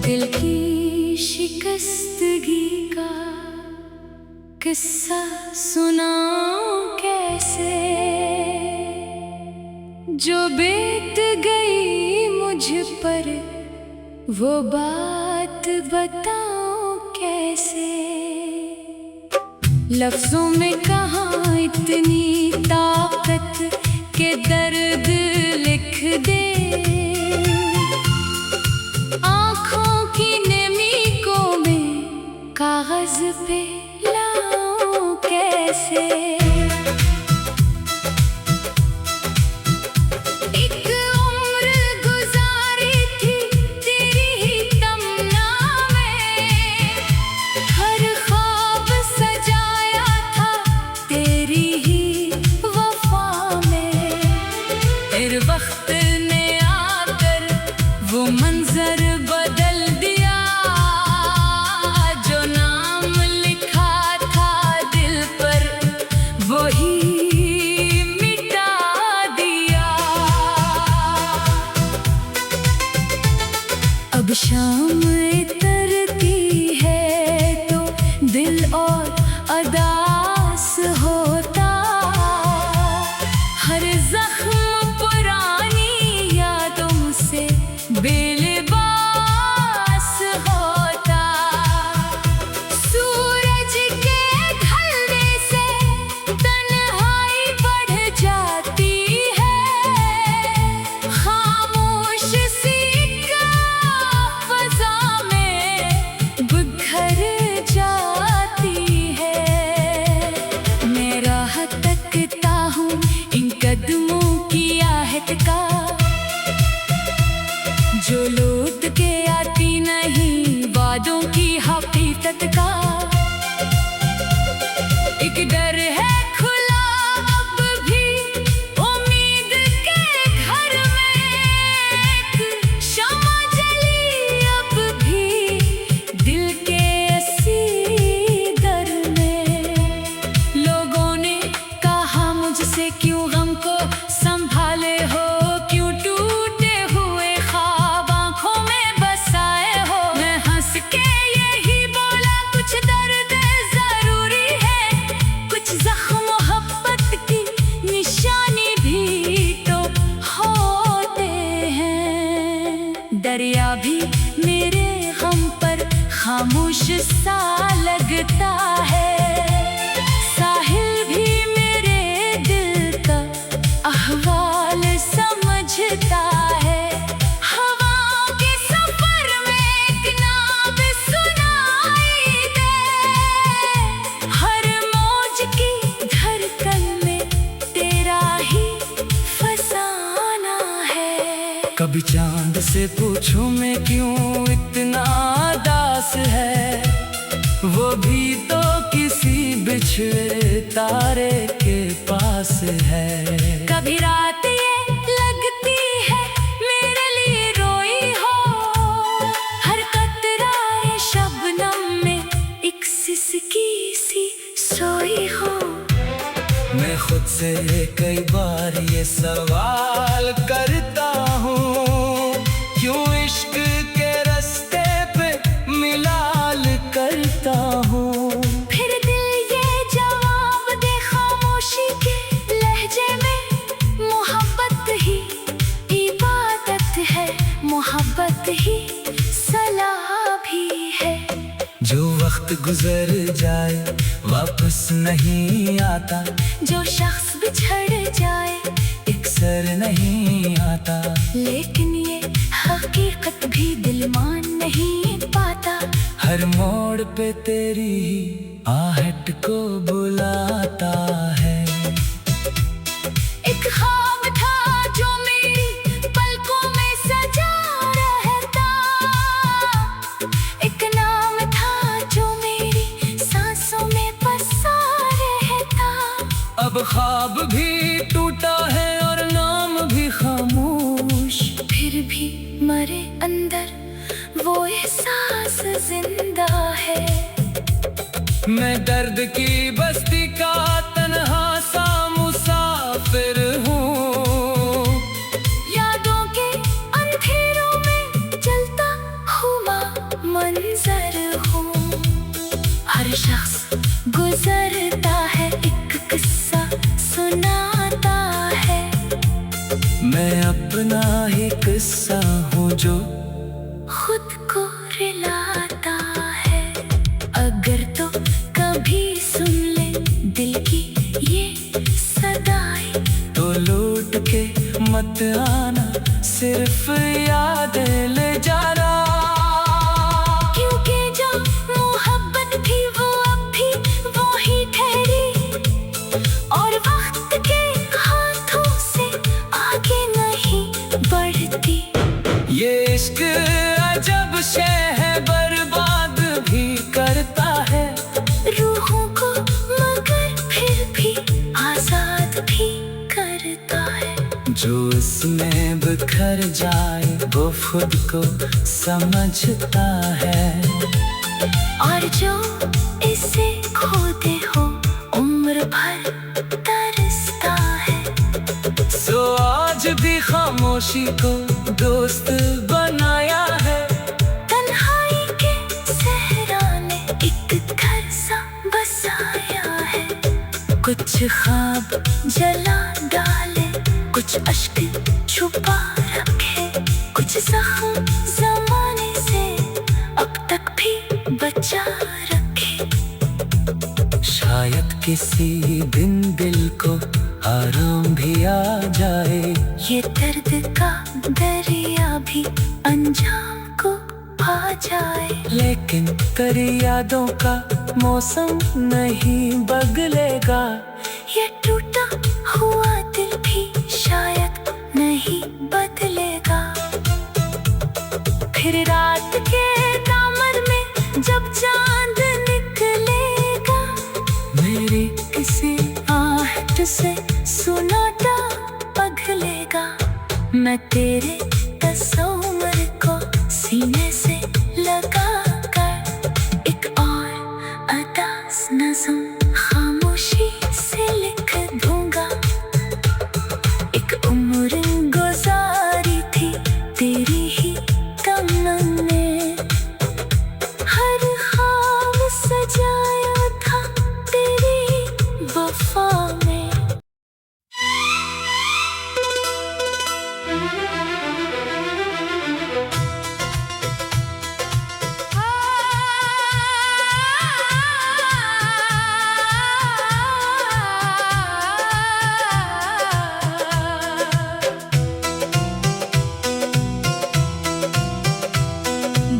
दिल की शिकस्तगी का किस्सा सुनाऊं कैसे, जो बीत गई मुझ पर वो बात बताऊं कैसे। लफ्जों में कहाँ इतनी ताकत के दर्द लिख दे, आँखों की नमी को मैं कागज पे लाऊं कैसे। एक उम्र गुजारी थी तेरी ही तमन्ना में, हर ख्वाब सजाया था तेरी ही वफा में। फिर वक्त ने आकर वो मंजर बदल दिया, जो नाम लिखा था दिल पर वही मिटा दिया। अब शाम उतरती है तो दिल और अदास होता, हर जख्म पुरानी यादों से बेलिबास होता। सूरज के ढलने से तन्हाई बढ़ जाती है, खामोश सी फज़ा में बिखर जाती है। मैं राह तकता हूँ इन कदमों की आहट का, जो लौट के आती नहीं वादों की हकीकत का। एक डर है खुला अब भी उम्मीद के घर में, एक शम्मा जली अब भी दिल के सीदर में। लोगों ने कहा मुझसे क्यों गम को संभाले हो, क्यों टूटे हुए ख्वाब आँखों में बसाए हो। मैं हंस के यही बोला कुछ दर्द जरूरी है, कुछ ज़ख्म मोहब्बत की निशानी भी तो होते हैं। दरिया भी मेरे गम पर खामोश सा लगता है, साहिल भी मेरे दिल का अहवाल समझता है। हवाओं के सफर में एक नाम सुनाई दे, हर मौज की धड़कन में तेरा ही फसाना है। कभी चांद से पूछूं मैं क्यों इतना दास है, वो भी तो किसी बिछड़े तारे के पास है। कभी रात ये लगती है मेरे लिए रोई हो, हर कतराए शबनम में एक सिसकी सी सोई हो। मैं खुद से कई बार ये सवाल करता हूँ, क्यों इश्क के रास्ते पे मिलाल करता हूँ। फिर दिल ये जवाब दे खामोशी के लहजे में, मोहब्बत ही इबादत है, मोहब्बत ही सलाह भी है। जो वक्त गुजर जाए वापस नहीं आता, जो शख्स बिछड़ जाए अक्सर नहीं आता। लेकिन ये हकीकत भी दिल मान नहीं पाता, हर मोड़ पे तेरी ही आहट को बुलाता है। एक ख्वाब था जो मेरी पलकों में सजा रहता, एक नाम था जो मेरी सांसों में बसा रहता। अब ख्वाब भी टूटा है और नाम भी खामोश मरे अंदर वो एहसास जिंदा है। मैं दर्द की बस्ती का तन्हा सा मुसाफिर हूँ। यादों के अंधेरों में चलता हुआ मंजर हूँ। हर शख्स गुजरता है, एक किस्सा सुनाता है। मैं अपना ही किस्सा हूँ जो खुद को रिलाता है। अगर तो कभी सुन ले दिल की ये सदाई, तो लूट के मत आना, सिर्फ याद ले जाना। क्योंकि जो मोहब्बत थी वो अब भी वो ही ठहरी, और वक्त के हाथों से आगे नहीं बढ़ती। ये इश्क अजब शे है, बर्बाद भी करता है रूहों को, मगर फिर भी आजाद भी करता है। जो इसमें बिखर जाए वो खुद को समझता है, और जो इसे खोते हो उम्र भर तरसता है। सो आज भी खामोशी को दोस्त बनाया है। तन्हाई के सहरा ने एक घर सा बसाया है। कुछ ख्वाब जला डाले, कुछ अश्क छुपा रखे, कुछ जख्म जमाने से अब तक भी बचा रखे। शायद किसी दिन दिल को आराम भी आ जाए, ये दर्द का दरिया भी अंजाम को पा जाए। लेकिन तेरी यादों का मौसम नहीं बदलेगा। ये टूटा हुआ दिल भी शायद नहीं बदलेगा। फिर रात के दामन में जब चांद निकलेगा, मेरी किसी आहट से सुनाटा पगलेगा। मैं तेरे तस्वीर को सीने से लगा कर एक और अदास नज़्म खामोशी से लिख दूंगा। एक उम्र गुजारी थी तेरी ही तमन्ने, हर ख्वाब सजाया था तेरी वफा में।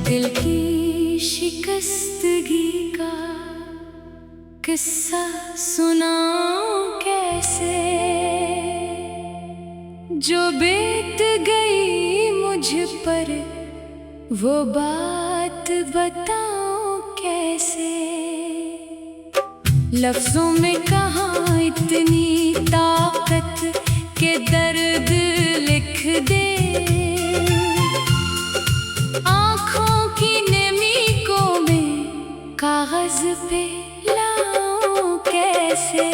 दिल की शिकस्तगी का किस्सा सुनाऊं कैसे, जो बीत गई मुझ पर वो बात बताऊं कैसे। लफ्जों में कहाँ इतनी ताकत के दर्द लिख दे, आँखों की नमी को मैं कागज पे लाऊं कैसे।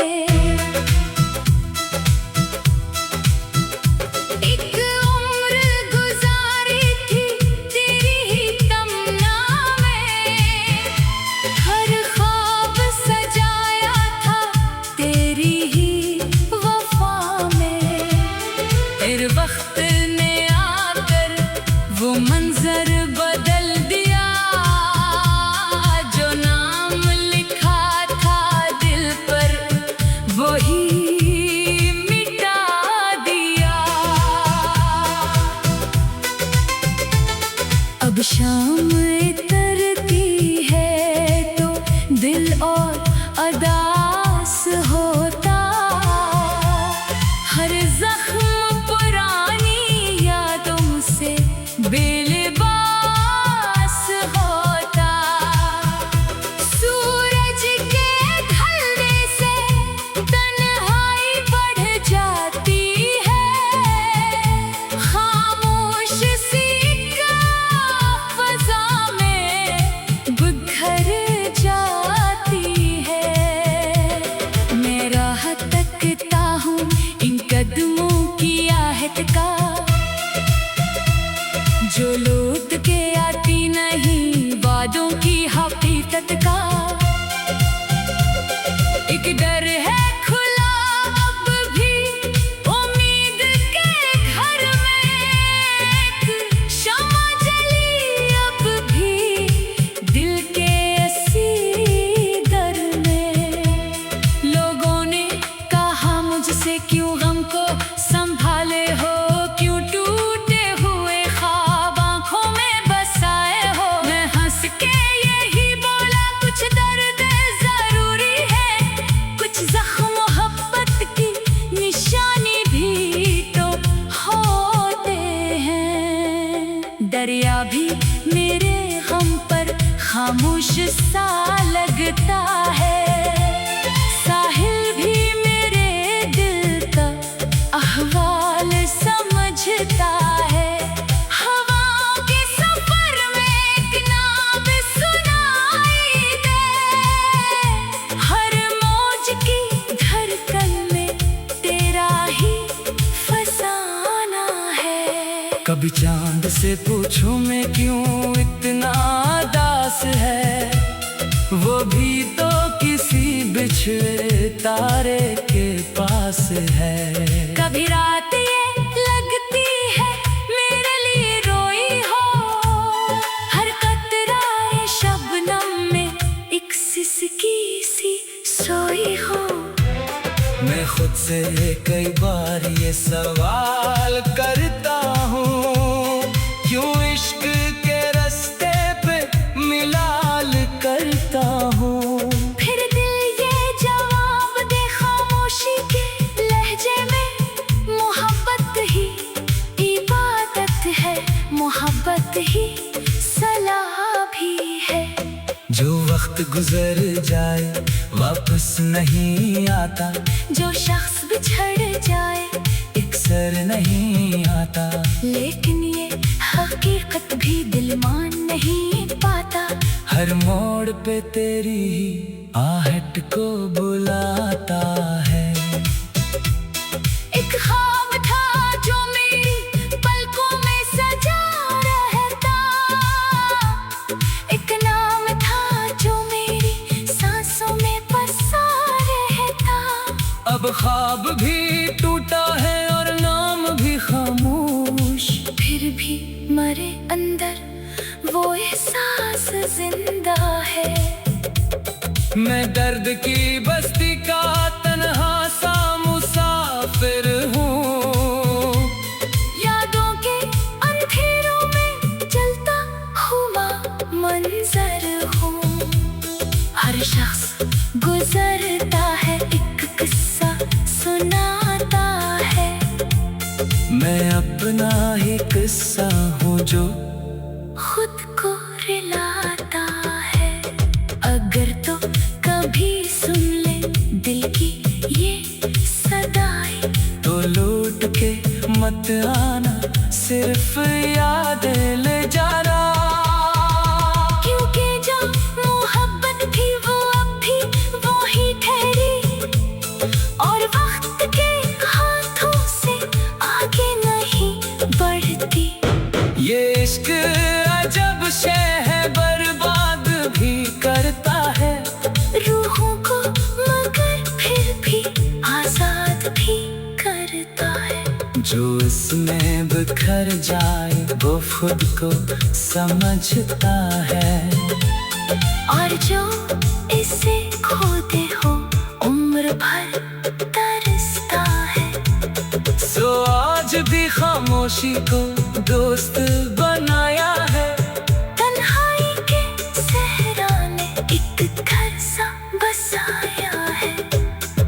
एक उम्र गुजारी थी तेरी ही तमन्ना में, हर ख्वाब सजाया था तेरी ही वफा हूँ इन कदमों की आहट का, जो लौट के आती नहीं वादों की हकीकत का। एक डर है खुला अब भी उम्मीद के घर में, एक शम्मा जली अब भी दिल के असीदर में। लोगों ने कहा मुझसे क्यों गम को संभाले हो, क्यों टूटे हुए ख्वाब आंखों में बसाए हो। मैं हंस के यही बोला कुछ दर्द जरूरी है, कुछ जख्म मोहब्बत की निशानी भी तो होते हैं। दरिया भी मेरे गम पर खामोश सा लगता है, साहिल भी मेरे दिल का अहवाल समझता है। हवाओं के सफर में एक नाम सुनाई दे, हर मौज की धड़कन में तेरा ही फसाना है। कभी चांद से पूछूं मैं क्यों इतना दास है, वो भी तो किसी बिछड़े तारे के पास है। कभी रात ये लगती है मेरे लिए रोई हो, हर कतराए शबनम में एक सिसकी सी सोई हो। मैं खुद से कई बार ये सवाल करता हूँ, क्यों इश्क के रास्ते पे मिलाल करता हूँ। फिर दिल ये जवाब दे खामोशी के लहजे में, मोहब्बत ही इबादत है, मोहब्बत ही सलाह भी है। जो वक्त गुजर जाए वापस नहीं आता, जो शख्स बिछड़ जाए अक्सर नहीं आता। लेकिन ये हकीकत भी दिल मान नहीं पाता, हर मोड़ पे तेरी ही आहट को बुलाता है। एक ख्वाब था जो मेरी पलकों में सजा रहता, एक नाम था जो मेरी सांसों में बसा रहता। अब ख्वाब भी टूटा है और नाम भी खामोश, फिर भी मरे अंदर वो एहसास जिंदा है। मैं दर्द की बस्ती का तन्हा सा मुसाफिर हूँ, यादों के अंधेरों में चलता हुआ मंजर हूँ। हर शख्स गुजरता है एक किस्सा सुनाता है, मैं अपना ही किस्सा हूँ जो खुद को रिलाता है। अगर तो कभी सुन ले दिल की ये सदाई, तो लौट के मत आना, सिर्फ याद ले जाना। क्योंकि जो मोहब्बत थी वो अब भी वो ही ठहरी, और वक्त के हाथों से आगे नहीं बढ़ती। ये इश्क अजब शे है, बर्बाद भी करता है रूहों को, मगर फिर भी आजाद भी करता है। जो इसमें बिखर जाए वो खुद को समझता है, और जो इसे खोते हो उम्र भर तरसता है। सो आज भी खामोशी को दोस्त बनाया है, तन्हाई के सहरा ने एक घर सा बसाया है।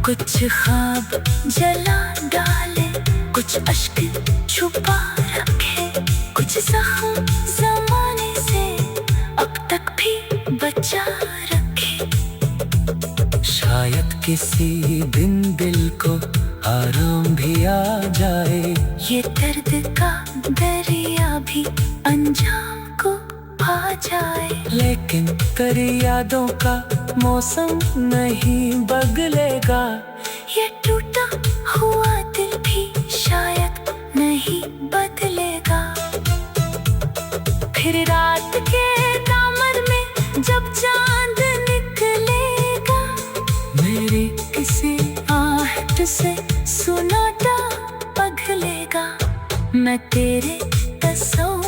कुछ ख्वाब जला डाले, कुछ अश्क छुपा रखे, कुछ जख्म जमाने से अब तक भी बचा रखे। शायद किसी दिन दिल को आराम भी आ जाए, ये दर्द का दरिया भी अंजाम को पा जाए। लेकिन तेरी यादों का मौसम नहीं बदलेगा। ये टूटा हुआ सुनाटा पगलेगा मैं तेरे तस्वीर